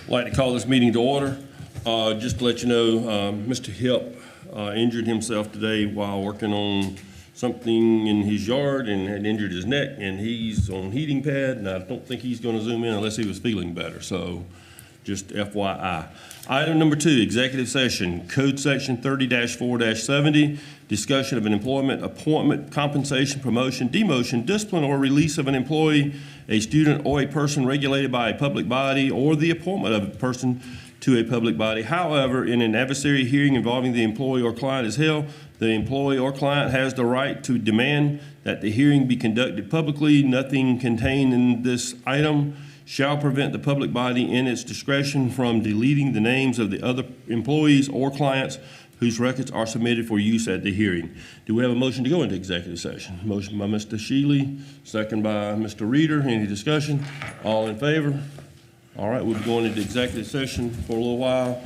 I'd like to call this meeting to order. Just to let you know, Mr. Hip injured himself today while working on something in his yard and had injured his neck, and he's on heating pad, and I don't think he's going to zoom in unless he was feeling better. So just FYI. Item number 2, executive session, code section 30-4-70, discussion of an employment, appointment, compensation, promotion, demotion, discipline, or release of an employee, a student, or a person regulated by a public body, or the appointment of a person to a public body. However, in an adversary hearing involving the employee or client is held, the employee or client has the right to demand that the hearing be conducted publicly. Nothing contained in this item shall prevent the public body in its discretion from deleting the names of the other employees or clients whose records are submitted for use at the hearing. Do we have a motion to go into executive session? Motion by Mr. Shealy, second by Mr. Reeder. Any discussion? All in favor? All right, we'll be going into executive session for a little while.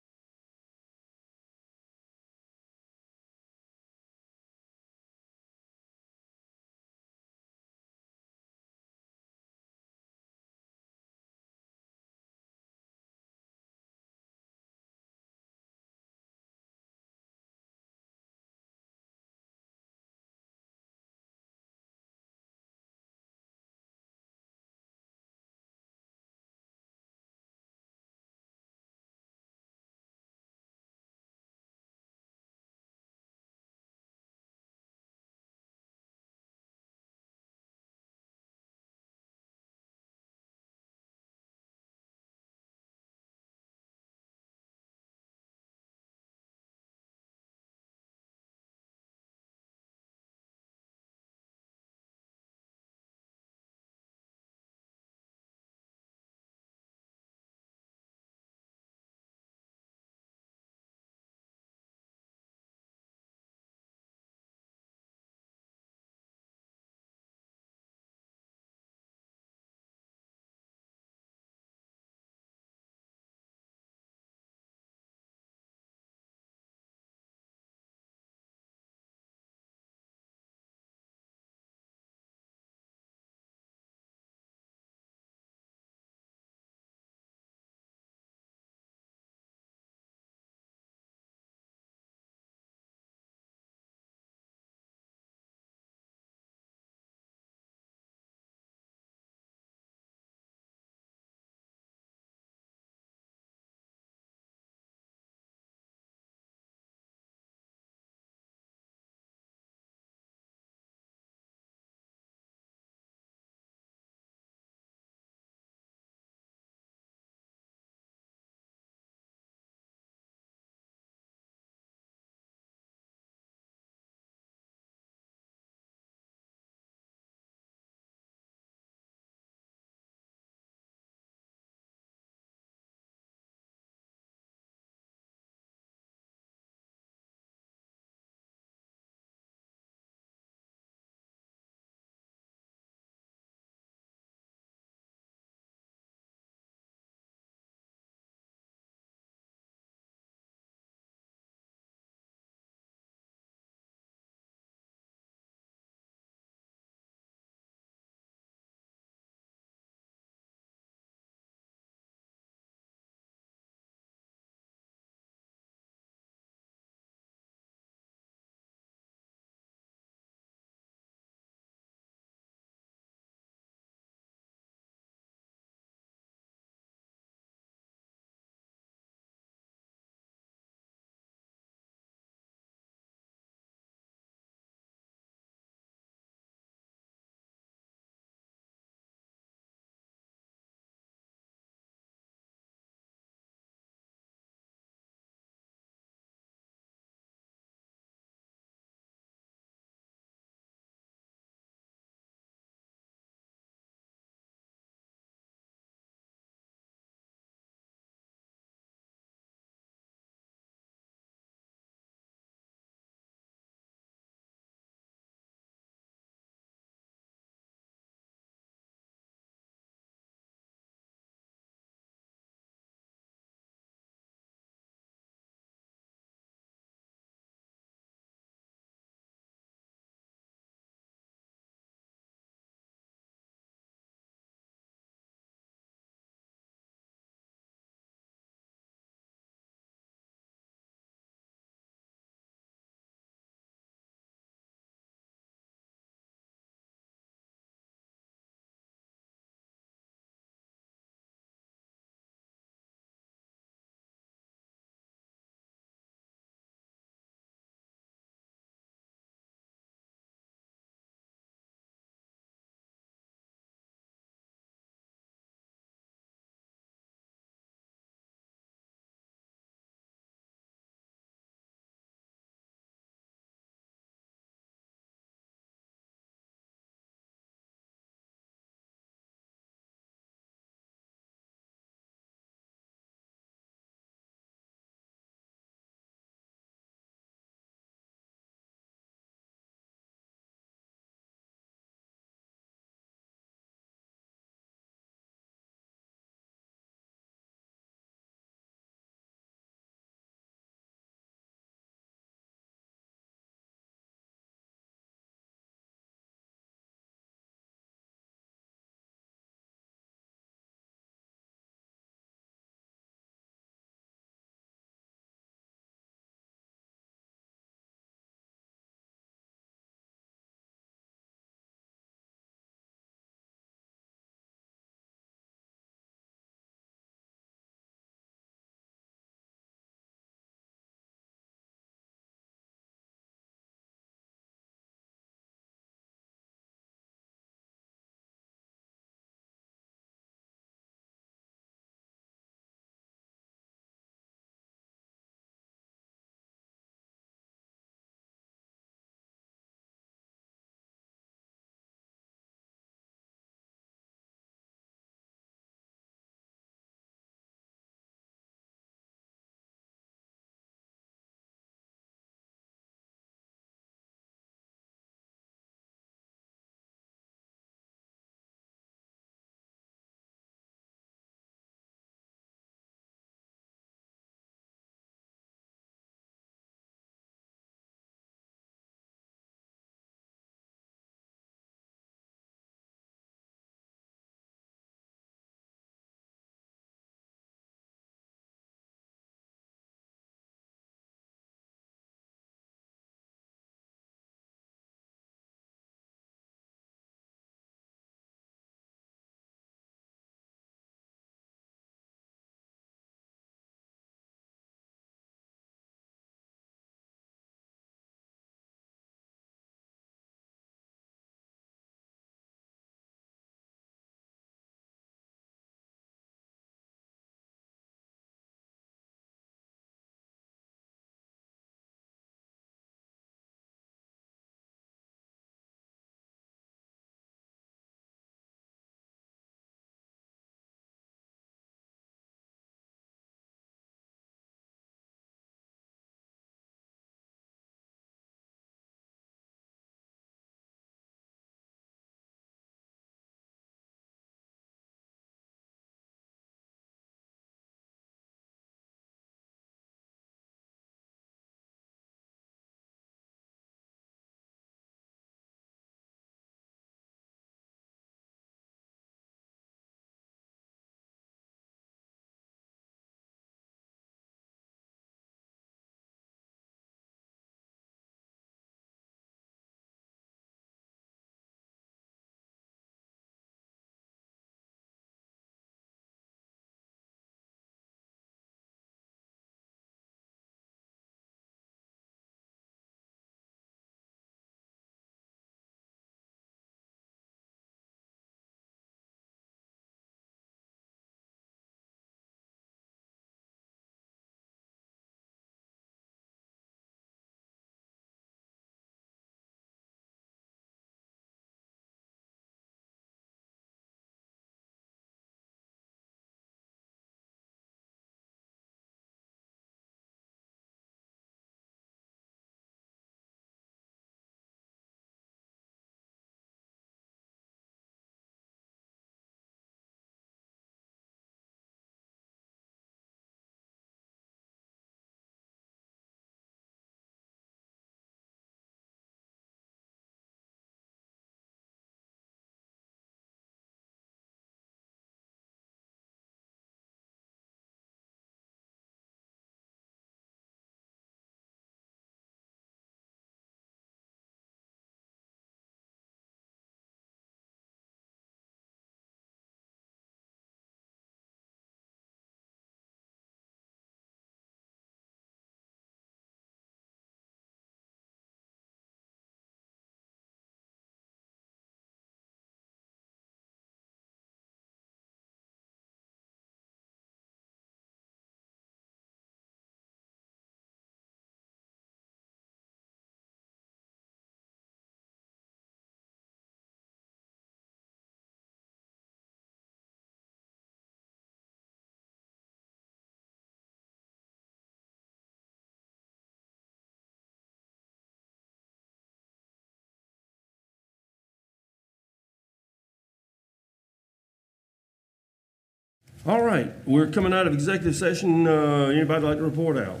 All right, we're coming out of executive session. Anybody like to report out?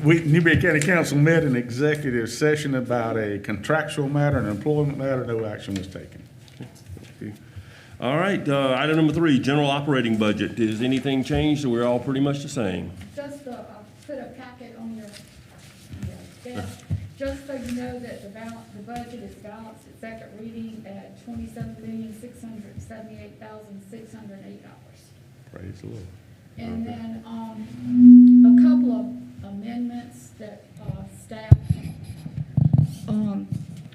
Newberry County Council met in executive session about a contractual matter and employment matter. No action was taken. All right, item number 3, general operating budget. Is anything changed, or we're all pretty much the same? Just put a packet on your desk, just so you know that the budget is balanced at second reading at $27,678,608. Praise the Lord. And then, a couple of amendments that, staff,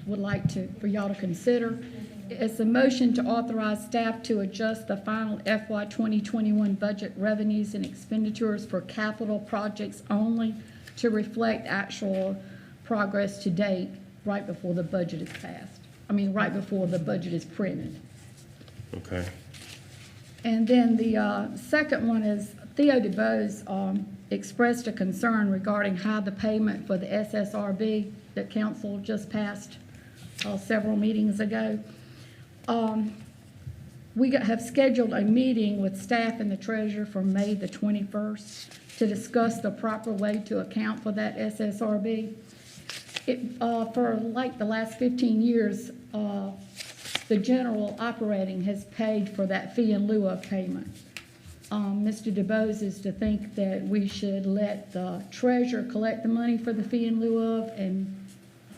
would like for y'all to consider. It's a motion to authorize staff to adjust the final FY 2021 budget revenues and expenditures for capital projects only to reflect actual progress to date right before the budget is passed. Right before the budget is printed. Okay. And then the second one is Theo DeBose expressed a concern regarding how the payment for the SSRB that council just passed several meetings ago. We have scheduled a meeting with staff and the treasurer for May the 21st to discuss the proper way to account for that SSRB. For like the last 15 years, the general operating has paid for that fee in lieu of payment. Mr. DeBose is to think that we should let the treasurer collect the money for the fee in lieu of and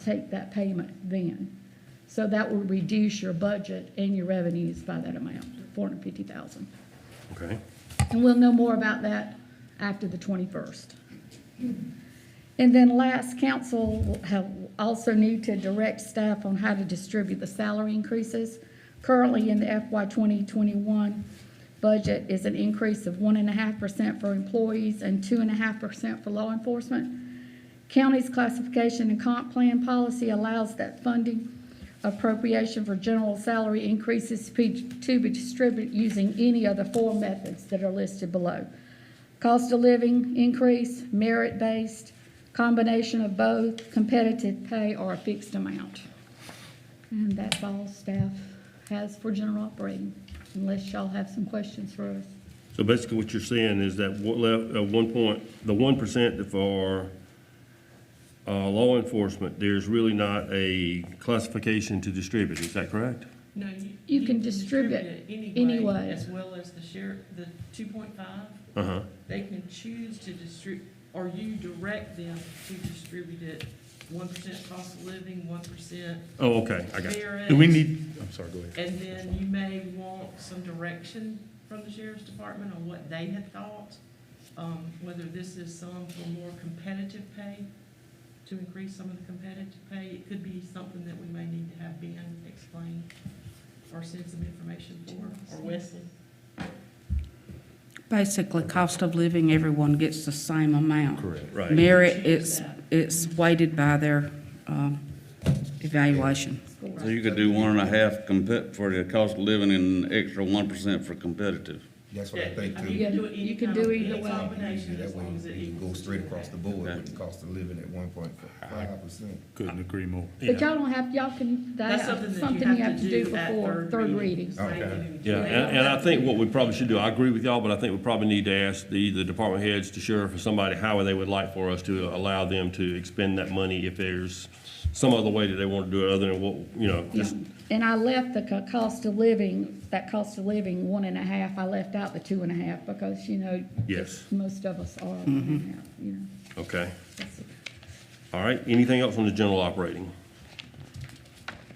take that payment then. So that will reduce your budget and your revenues by that amount, $450,000. Okay. And we'll know more about that after the 21st. And then last, council will also need to direct staff on how to distribute the salary increases. Currently in the FY 2021 budget is an increase of 1.5% for employees and 2.5% for law enforcement. County's classification and comp plan policy allows that funding appropriation for general salary increases to be distributed using any of the 4 methods that are listed below. Cost of living increase, merit-based, combination of both, competitive pay, or a fixed amount. And that's all staff has for general operating, unless y'all have some questions for us. So basically what you're saying is that the 1% for law enforcement, there's really not a classification to distribute, is that correct? No, You can distribute it anyway. as well as the share, the 2.5. Uh-huh. They can choose to distribute, or you direct them to distribute it 1% cost of living, 1% Oh, okay, I got you. merit. Do we need, I'm sorry, go ahead. And then you may want some direction from the sheriff's department on what they had thought, whether this is some for more competitive pay, to increase some of the competitive pay. It could be something that we may need to have Ben explain or send some information for, or Wesley. Basically, cost of living, everyone gets the same amount. Correct. Right. Merit, it's weighted by their evaluation. So you could do 1.5 for the cost of living and extra 1% for competitive. That's what I think I too. mean, you can do it any You can kind do of either any way. combination That as way long as it you can go equals straight across the board Okay. with the cost of living at 1.5%. Couldn't agree more. But y'all don't have, y'all can, That's that's something something you have to do at before third reading. Okay. Yeah, and I think what we probably should do, I agree with y'all, but I think we probably need to ask the department heads, the sheriff, or somebody, how they would like for us to allow them to expend that money if there's some other way that they want to do it other than what, Yeah, just, and I left the cost of living, that cost of living 1.5, I left out the 2.5 because, yes, most of us are 1.5, okay. That's it. All right, anything else on the general operating?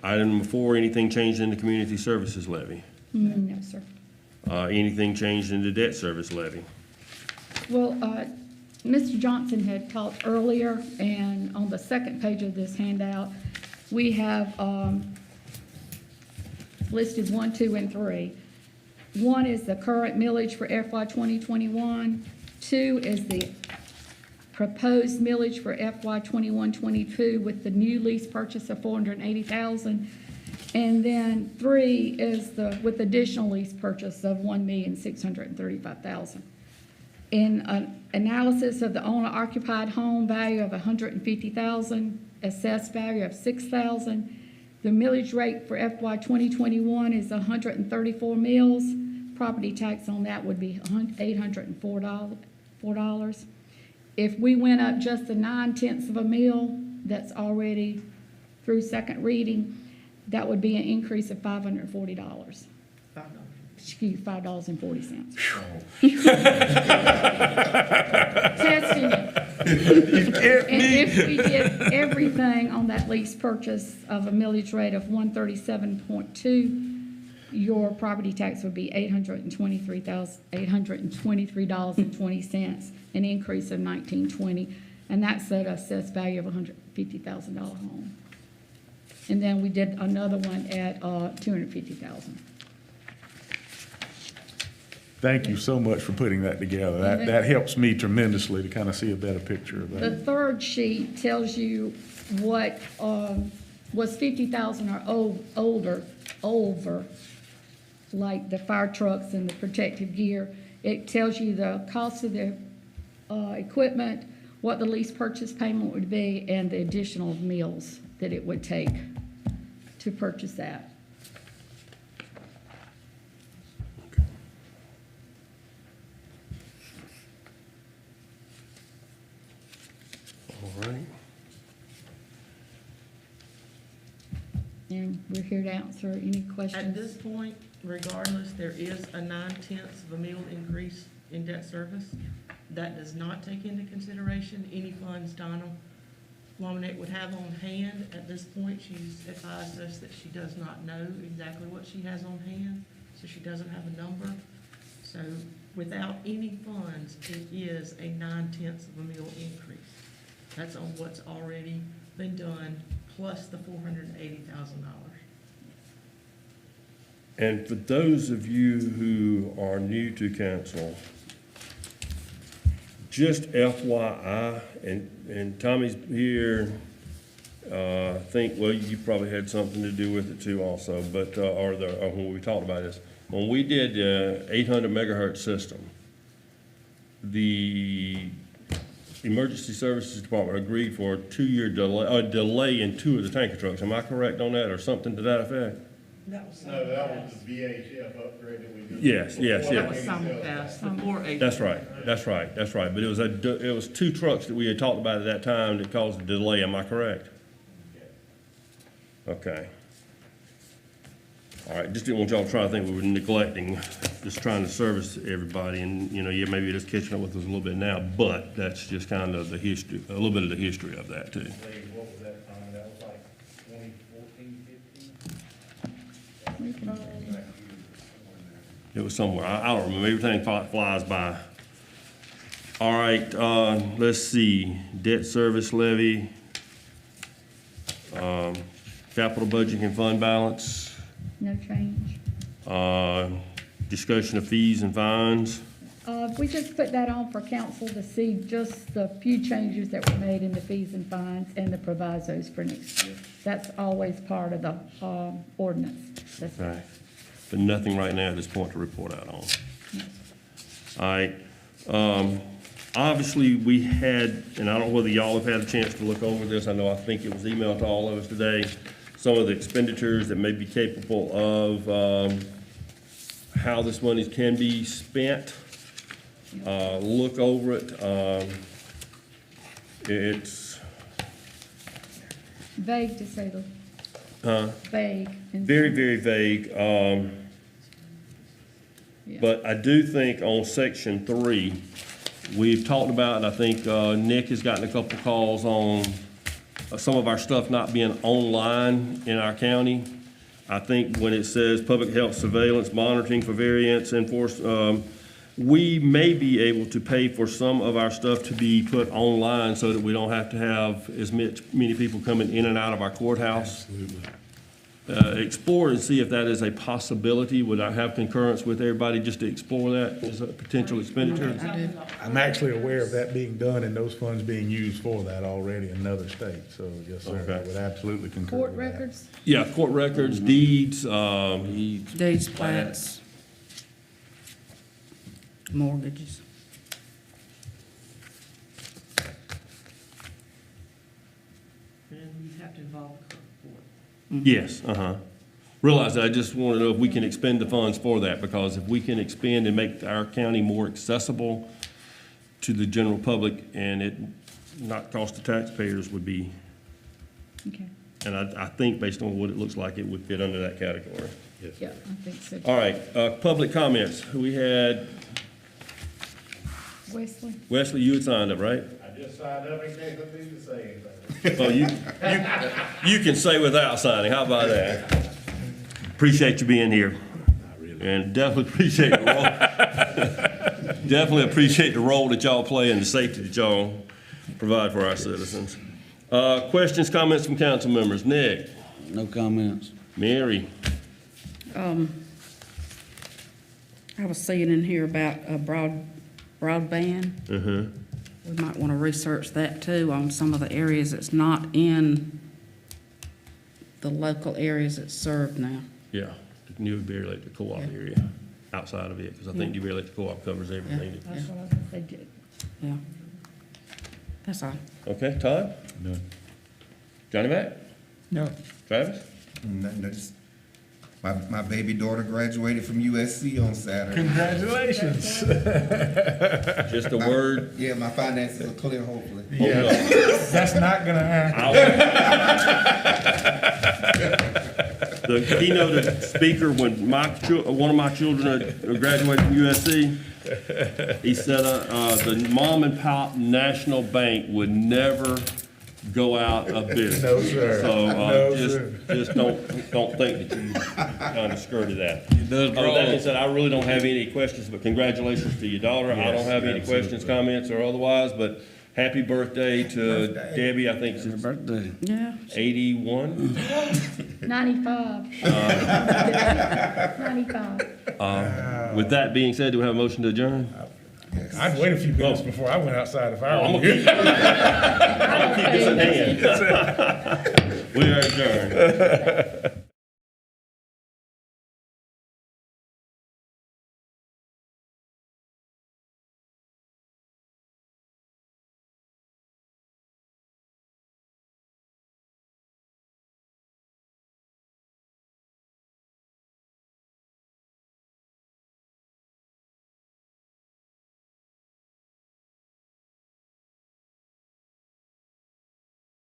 Item number 4, anything changed in the community services levy? No, sir. Anything changed in the debt service levy? Well, Mr. Johnson had talked earlier, and on the second page of this handout, we have listed 1, 2, and 3. 1 is the current millage for FY 2021. 2 is the proposed millage for FY 21-22 with the new lease purchase of $480,000. And then 3 is with additional lease purchase of $1,635,000. In an analysis of the owner-occupied home value of $150,000, assessed value of $6,000, The millage rate for FY 2021 is 134 mills. Property tax on that would be $804. If we went up just a 9/10 of a mill, that's already through second reading, that would be an increase of $540. Excuse, $5.40. Testing it. And if we did everything on that lease purchase of a millage rate of 137.2, your property tax would be $823.20, an increase of $19.20, and that's at assessed value of $150,000 home. And then we did another one at $250,000. Thank you so much for putting that together. That helps me tremendously to kind of see a better picture of The that. third sheet tells you what was 50,000 or older, over, like the fire trucks and the protective gear. It tells you the cost of the equipment, what the lease purchase payment would be, and the additional meals that it would take to purchase that. All right. And we're here to answer any At questions. this point, regardless, there is a 9/10 of a meal increase in debt service. That does not take into consideration any funds Donna Womanek would have on hand. At this point, she's advised us that she does not know exactly what she has on hand, so she doesn't have a number. So without any funds, it is a 9/10 of a meal increase. That's on what's already been done, plus the $480,000. And for those of you who are new to council, just FYI, and Tommy's here, I think, well, you probably had something to do with it too also, but, or when we talked about this. When we did the 800 megahertz system, the Emergency Services Department agreed for a 2-year delay in 2 of the tanker trucks. Am I correct on that, or something to that effect? That was No, that was the VHF upgrade that we did. Yes, yes, Before yes. That was simulcast, the 480. That's right, that's right, that's right. But it was 2 trucks that we had talked about at that time that caused the delay, am I correct? Okay. All right, just didn't want y'all to try to think we were neglecting, just trying to service everybody, and, you know, yeah, maybe it's catching up with us a little bit now, but that's just kind of the history, a little bit of the history of that too. What was that time? That was like 2014, 15? We can- It was somewhere, I don't remember, everything flies by. All right, let's see, debt service levy, capital budget and fund balance, No change. discussion of fees and fines. We just put that on for council to see just the few changes that were made in the fees and fines and the provisos for next year. That's always part of the ordinance. That's Okay, but nothing right now at this point to report out on. All right, obviously, we had, and I don't know whether y'all have had a chance to look over this, I think it was emailed to all of us today, some of the expenditures that may be capable of, how this money can be spent. Look over it, it's, vague to say the, vague. and- very, very vague, Yeah. but I do think on section 3, we've talked about, and I think Nick has gotten a couple calls on some of our stuff not being online in our county. I think when it says public health surveillance, monitoring for variants, we may be able to pay for some of our stuff to be put online so that we don't have to have as many people coming in and out of our courthouse. Absolutely. Explore and see if that is a possibility. Would I have concurrence with everybody just to explore that as a potential expenditure? I do. I'm actually aware of that being done and those funds being used for that already in another states. So, yes, sir, I Okay. would absolutely concur Court with that. records? Yeah, court records, deeds, Deeds, plats, mortgages. And you have to involve the clerk of court. Yes, Realize that, I just want to know if we can expend the funds for that, because if we can expand and make our county more accessible to the general public and it not cost the taxpayers would be, Okay, and I think based on what it looks like, it would fit under that category. yeah, I think so. All right, public comments. We had, Wesley? Wesley, you had signed up, right? I just signed up, ain't got nothing to say anything. Oh, you can say without signing, how about that? Appreciate you being here. And definitely appreciate the role, definitely appreciate the role that y'all play and the safety that y'all provide for our citizens. Questions, comments from council members? Nick? No comments. Mary? I was seeing in here about broadband. We might want to research that too on some of the areas that's not in the local areas that's served now. Yeah, the New Bear Lake, the co-op Yeah. area, outside of it, because I think New Bear Lake, the co-op covers everything. That's what I was gonna say, did. Yeah. That's all. Okay, Todd? No. Johnny Mac? No. Travis? Nothing, just, my baby daughter graduated from USC on Saturday. Congratulations. Just a word? Yeah, my finances are clear, hopefully. Yeah, that's not gonna happen. The keynote speaker, when one of my children graduated from USC, he said the mom and pop national bank would never go out of business. No, sir. So No, just sir. just don't think that you kind of skirted that. does That being said, I really don't have any questions, but congratulations to your daughter. I don't have any questions, comments, or otherwise, but happy birthday to Debbie. I think Happy it's birthday. Yeah. 81. 95. 95. With that being said, do we have a motion to adjourn? I'd wait a few minutes before I went outside if I I'm were gonna you. keep this in hand. We are adjourned.